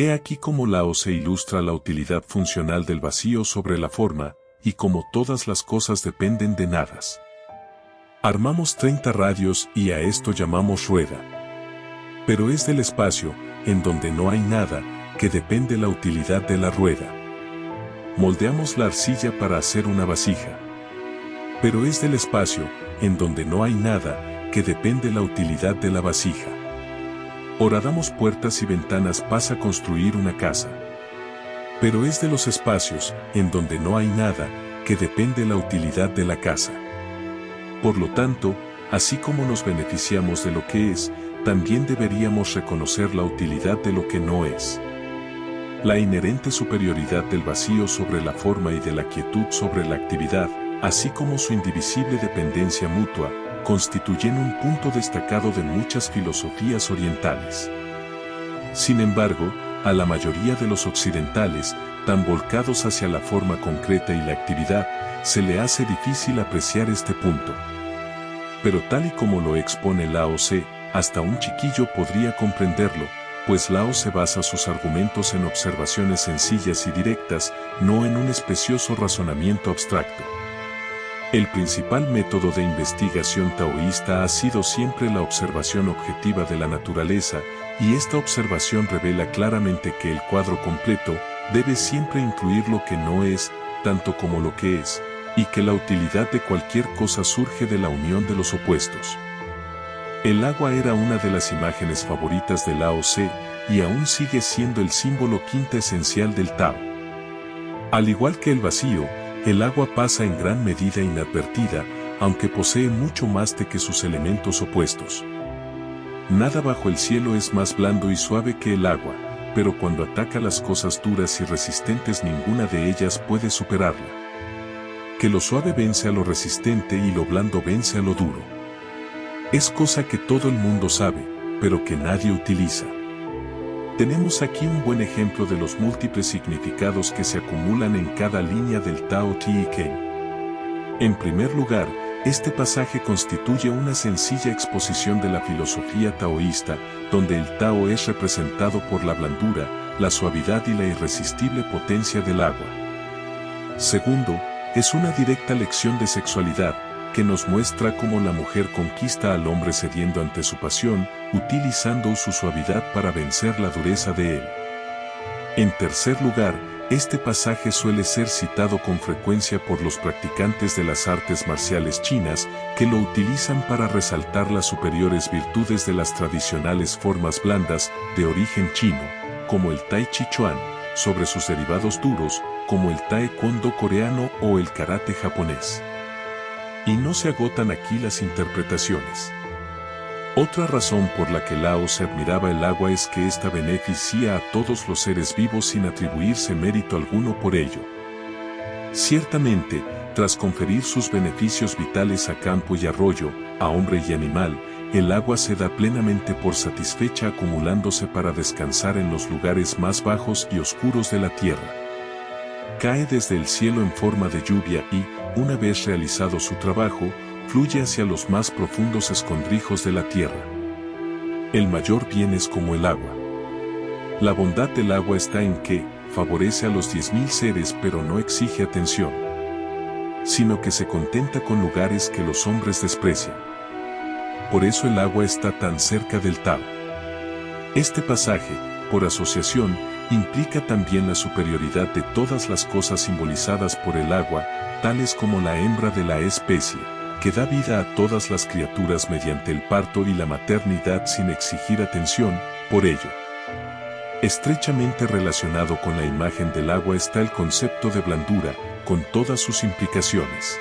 He aquí cómo Lao Tse ilustra la utilidad funcional del vacío sobre la forma, y cómo todas las cosas dependen de nadas. Armamos 30 radios y a esto llamamos rueda. Pero es del espacio, en donde no hay nada, que depende la utilidad de la rueda. Moldeamos la arcilla para hacer una vasija. Pero es del espacio, en donde no hay nada, que depende la utilidad de la vasija. Horadamos puertas y ventanas para construir una casa. Pero es de los espacios, en donde no hay nada, que depende la utilidad de la casa. Por lo tanto, así como nos beneficiamos de lo que es, también deberíamos reconocer la utilidad de lo que no es. La inherente superioridad del vacío sobre la forma y de la quietud sobre la actividad, así como su indivisible dependencia mutua, constituyen un punto destacado de muchas filosofías orientales. Sin embargo, a la mayoría de los occidentales, tan volcados hacia la forma concreta y la actividad, se le hace difícil apreciar este punto. Pero tal y como lo expone Lao Tse, hasta un chiquillo podría comprenderlo, pues Lao Tse basa sus argumentos en observaciones sencillas y directas, no en un especioso razonamiento abstracto. El principal método de investigación taoísta ha sido siempre la observación objetiva de la naturaleza, y esta observación revela claramente que el cuadro completo debe siempre incluir lo que no es, tanto como lo que es, y que la utilidad de cualquier cosa surge de la unión de los opuestos. El agua era una de las imágenes favoritas de Lao Tse, y aún sigue siendo el símbolo quinta esencial del Tao. Al igual que el vacío, el agua pasa en gran medida inadvertida, aunque posee mucho más que sus elementos opuestos. Nada bajo el cielo es más blando y suave que el agua, pero cuando ataca las cosas duras y resistentes ninguna de ellas puede superarla. Que lo suave vence a lo resistente y lo blando vence a lo duro. Es cosa que todo el mundo sabe, pero que nadie utiliza. Tenemos aquí un buen ejemplo de los múltiples significados que se acumulan en cada línea del Tao Te Ching. En primer lugar, este pasaje constituye una sencilla exposición de la filosofía taoísta, donde el Tao es representado por la blandura, la suavidad y la irresistible potencia del agua. Segundo, es una directa lección de sexualidad, que nos muestra cómo la mujer conquista al hombre cediendo ante su pasión, utilizando su suavidad para vencer la dureza de él. En tercer lugar, este pasaje suele ser citado con frecuencia por los practicantes de las artes marciales chinas, que lo utilizan para resaltar las superiores virtudes de las tradicionales formas blandas de origen chino, como el Tai Chi Chuan, sobre sus derivados duros, como el Taekwondo coreano o el karate japonés. Y no se agotan aquí las interpretaciones. Otra razón por la que Lao Tse admiraba el agua es que ésta beneficia a todos los seres vivos sin atribuirse mérito alguno por ello. Ciertamente, tras conferir sus beneficios vitales a campo y arroyo, a hombre y animal, el agua se da plenamente por satisfecha acumulándose para descansar en los lugares más bajos y oscuros de la tierra. Cae desde el cielo en forma de lluvia y, una vez realizado su trabajo, fluye hacia los más profundos escondrijos de la tierra. El mayor bien es como el agua. La bondad del agua está en que, favorece a los 10.000 seres pero no exige atención, sino que se contenta con lugares que los hombres desprecian. Por eso el agua está tan cerca del Tao. Este pasaje, por asociación, implica también la superioridad de todas las cosas simbolizadas por el agua, tales como la hembra de la especie, que da vida a todas las criaturas mediante el parto y la maternidad sin exigir atención, por ello. Estrechamente relacionado con la imagen del agua está el concepto de blandura, con todas sus implicaciones.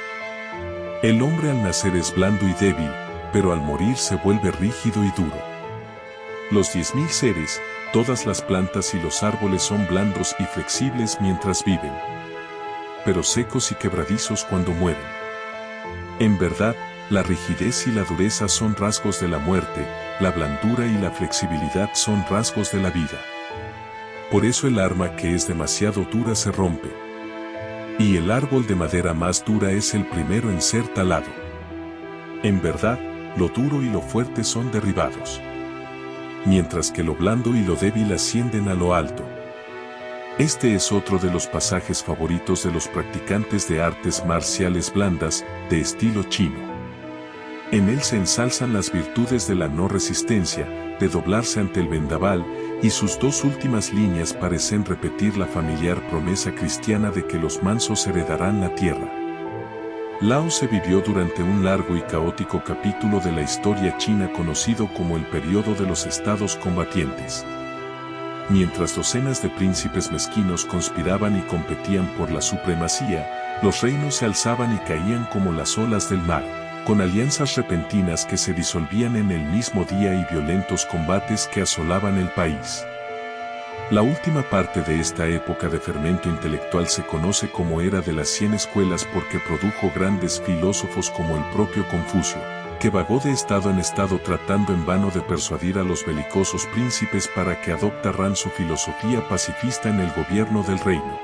El hombre al nacer es blando y débil, pero al morir se vuelve rígido y duro. Los 10.000 seres, todas las plantas y los árboles son blandos y flexibles mientras viven, pero secos y quebradizos cuando mueren. En verdad, la rigidez y la dureza son rasgos de la muerte, la blandura y la flexibilidad son rasgos de la vida. Por eso el arma que es demasiado dura se rompe, y el árbol de madera más dura es el primero en ser talado. En verdad, lo duro y lo fuerte son derribados, mientras que lo blando y lo débil ascienden a lo alto. Este es otro de los pasajes favoritos de los practicantes de artes marciales blandas, de estilo chino. En él se ensalzan las virtudes de la no resistencia, de doblarse ante el vendaval, y sus dos últimas líneas parecen repetir la familiar promesa cristiana de que los mansos heredarán la tierra. Lao Tse vivió durante un largo y caótico capítulo de la historia china conocido como el período de los estados combatientes. Mientras docenas de príncipes mezquinos conspiraban y competían por la supremacía, los reinos se alzaban y caían como las olas del mar, con alianzas repentinas que se disolvían en el mismo día y violentos combates que asolaban el país. La última parte de esta época de fermento intelectual se conoce como Era de las 100 escuelas porque produjo grandes filósofos como el propio Confucio, que vagó de estado en estado tratando en vano de persuadir a los belicosos príncipes para que adoptaran su filosofía pacifista en el gobierno del reino.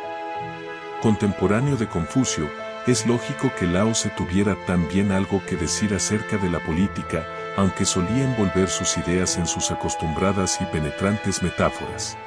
Contemporáneo de Confucio, es lógico que Lao Tse tuviera también algo que decir acerca de la política, aunque solía envolver sus ideas en sus acostumbradas y penetrantes metáforas.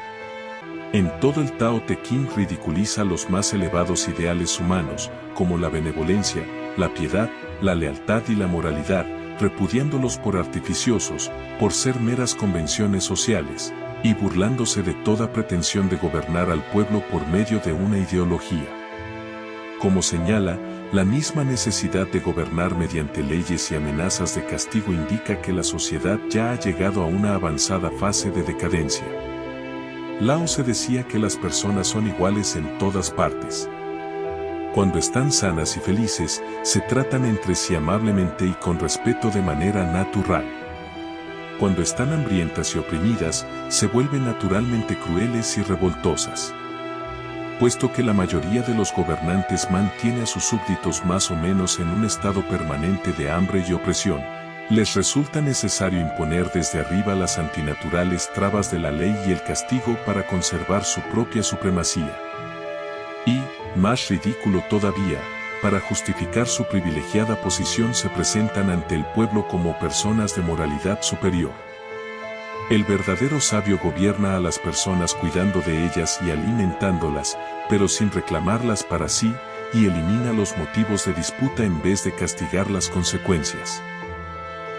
En todo el Tao Te Ching ridiculiza los más elevados ideales humanos, como la benevolencia, la piedad, la lealtad y la moralidad, repudiándolos por artificiosos, por ser meras convenciones sociales, y burlándose de toda pretensión de gobernar al pueblo por medio de una ideología. Como señala, la misma necesidad de gobernar mediante leyes y amenazas de castigo indica que la sociedad ya ha llegado a una avanzada fase de decadencia. Lao Tse decía que las personas son iguales en todas partes. Cuando están sanas y felices, se tratan entre sí amablemente y con respeto de manera natural. Cuando están hambrientas y oprimidas, se vuelven naturalmente crueles y revoltosas. Puesto que la mayoría de los gobernantes mantiene a sus súbditos más o menos en un estado permanente de hambre y opresión, les resulta necesario imponer desde arriba las antinaturales trabas de la ley y el castigo para conservar su propia supremacía. Y, más ridículo todavía, para justificar su privilegiada posición se presentan ante el pueblo como personas de moralidad superior. El verdadero sabio gobierna a las personas cuidando de ellas y alimentándolas, pero sin reclamarlas para sí, y elimina los motivos de disputa en vez de castigar las consecuencias.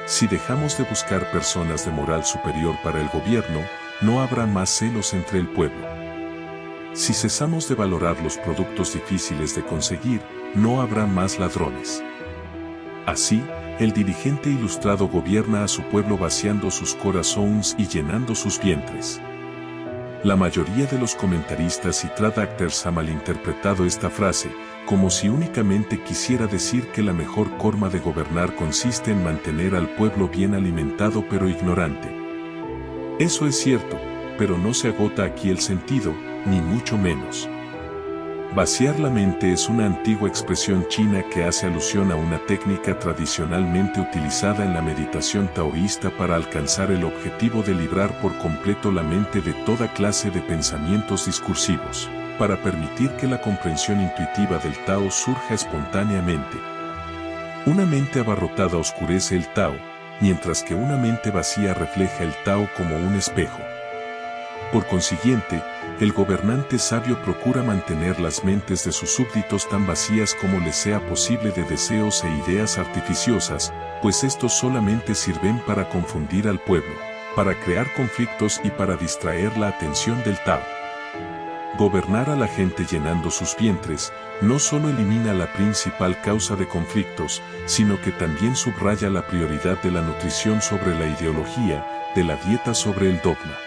Si dejamos de buscar personas de moral superior para el gobierno, no habrá más celos entre el pueblo. Si cesamos de valorar los productos difíciles de conseguir, no habrá más ladrones. Así, el dirigente ilustrado gobierna a su pueblo vaciando sus corazones y llenando sus vientres. La mayoría de los comentaristas y traductores ha malinterpretado esta frase, como si únicamente quisiera decir que la mejor forma de gobernar consiste en mantener al pueblo bien alimentado pero ignorante. Eso es cierto, pero no se agota aquí el sentido, ni mucho menos. Vaciar la mente es una antigua expresión china que hace alusión a una técnica tradicionalmente utilizada en la meditación taoísta para alcanzar el objetivo de librar por completo la mente de toda clase de pensamientos discursivos, para permitir que la comprensión intuitiva del Tao surja espontáneamente. Una mente abarrotada oscurece el Tao, mientras que una mente vacía refleja el Tao como un espejo. Por consiguiente, el gobernante sabio procura mantener las mentes de sus súbditos tan vacías como les sea posible de deseos e ideas artificiosas, pues estos solamente sirven para confundir al pueblo, para crear conflictos y para distraer la atención del Tao. Gobernar a la gente llenando sus vientres, no solo elimina la principal causa de conflictos, sino que también subraya la prioridad de la nutrición sobre la ideología, de la dieta sobre el dogma.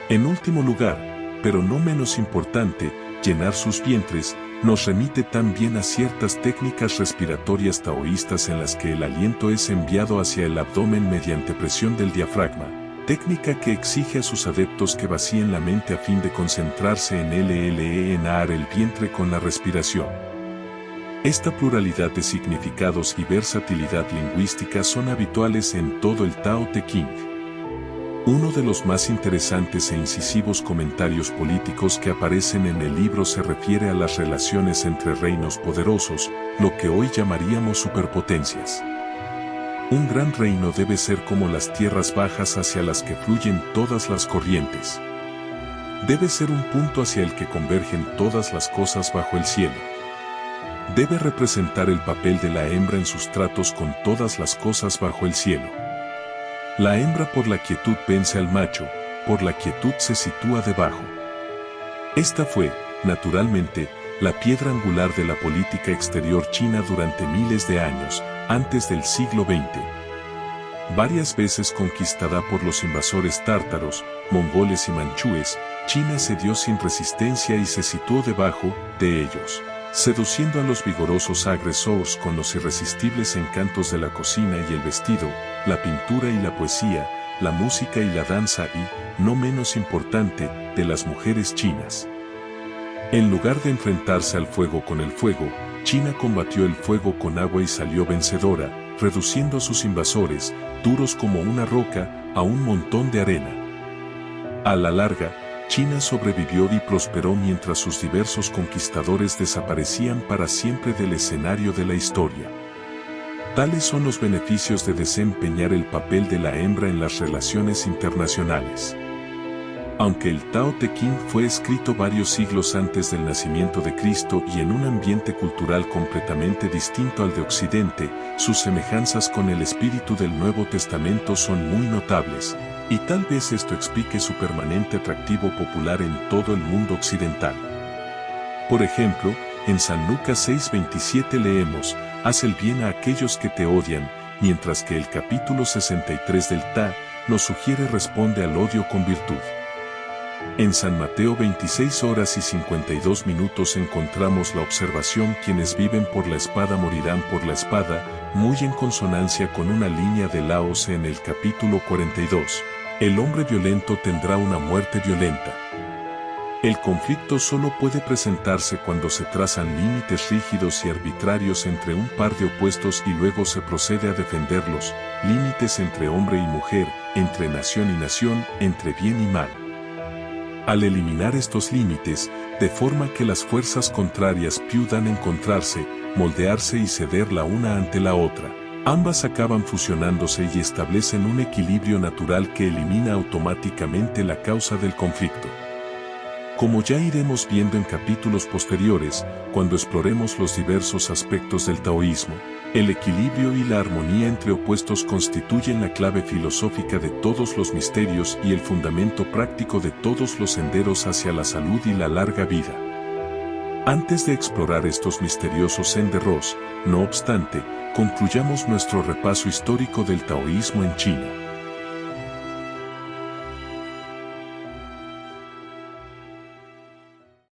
En último lugar, pero no menos importante, llenar sus vientres, nos remite también a ciertas técnicas respiratorias taoístas en las que el aliento es enviado hacia el abdomen mediante presión del diafragma, técnica que exige a sus adeptos que vacíen la mente a fin de concentrarse en llenar el vientre con la respiración. Esta pluralidad de significados y versatilidad lingüística son habituales en todo el Tao Te Ching. Uno de los más interesantes e incisivos comentarios políticos que aparecen en el libro se refiere a las relaciones entre reinos poderosos, lo que hoy llamaríamos superpotencias. Un gran reino debe ser como las tierras bajas hacia las que fluyen todas las corrientes. Debe ser un punto hacia el que convergen todas las cosas bajo el cielo. Debe representar el papel de la hembra en sus tratos con todas las cosas bajo el cielo. La hembra por la quietud vence al macho, por la quietud se sitúa debajo. Esta fue, naturalmente, la piedra angular de la política exterior china durante miles de años, antes del siglo XX. Varias veces conquistada por los invasores tártaros, mongoles y manchúes, China cedió sin resistencia y se situó debajo de ellos, seduciendo a los vigorosos agresores con los irresistibles encantos de la cocina y el vestido, la pintura y la poesía, la música y la danza y, no menos importante, de las mujeres chinas. En lugar de enfrentarse al fuego con el fuego, China combatió el fuego con agua y salió vencedora, reduciendo a sus invasores, duros como una roca, a un montón de arena. A la larga, China sobrevivió y prosperó mientras sus diversos conquistadores desaparecían para siempre del escenario de la historia. Tales son los beneficios de desempeñar el papel de la hembra en las relaciones internacionales. Aunque el Tao Te Ching fue escrito varios siglos antes del nacimiento de Cristo y en un ambiente cultural completamente distinto al de Occidente, sus semejanzas con el espíritu del Nuevo Testamento son muy notables, y tal vez esto explique su permanente atractivo popular en todo el mundo occidental. Por ejemplo, en San Lucas 6:27 leemos, «Haz el bien a aquellos que te odian», mientras que el capítulo 63 del Ta nos sugiere responde al odio con virtud. En San Mateo 26:52 encontramos la observación «Quienes viven por la espada morirán por la espada», muy en consonancia con una línea de Lao Tse en el capítulo 42. El hombre violento tendrá una muerte violenta. El conflicto solo puede presentarse cuando se trazan límites rígidos y arbitrarios entre un par de opuestos y luego se procede a defenderlos, límites entre hombre y mujer, entre nación y nación, entre bien y mal. Al eliminar estos límites, de forma que las fuerzas contrarias puedan encontrarse, moldearse y ceder la una ante la otra, ambas acaban fusionándose y establecen un equilibrio natural que elimina automáticamente la causa del conflicto. Como ya iremos viendo en capítulos posteriores, cuando exploremos los diversos aspectos del taoísmo, el equilibrio y la armonía entre opuestos constituyen la clave filosófica de todos los misterios y el fundamento práctico de todos los senderos hacia la salud y la larga vida. Antes de explorar estos misteriosos senderos, no obstante, concluyamos nuestro repaso histórico del taoísmo en China.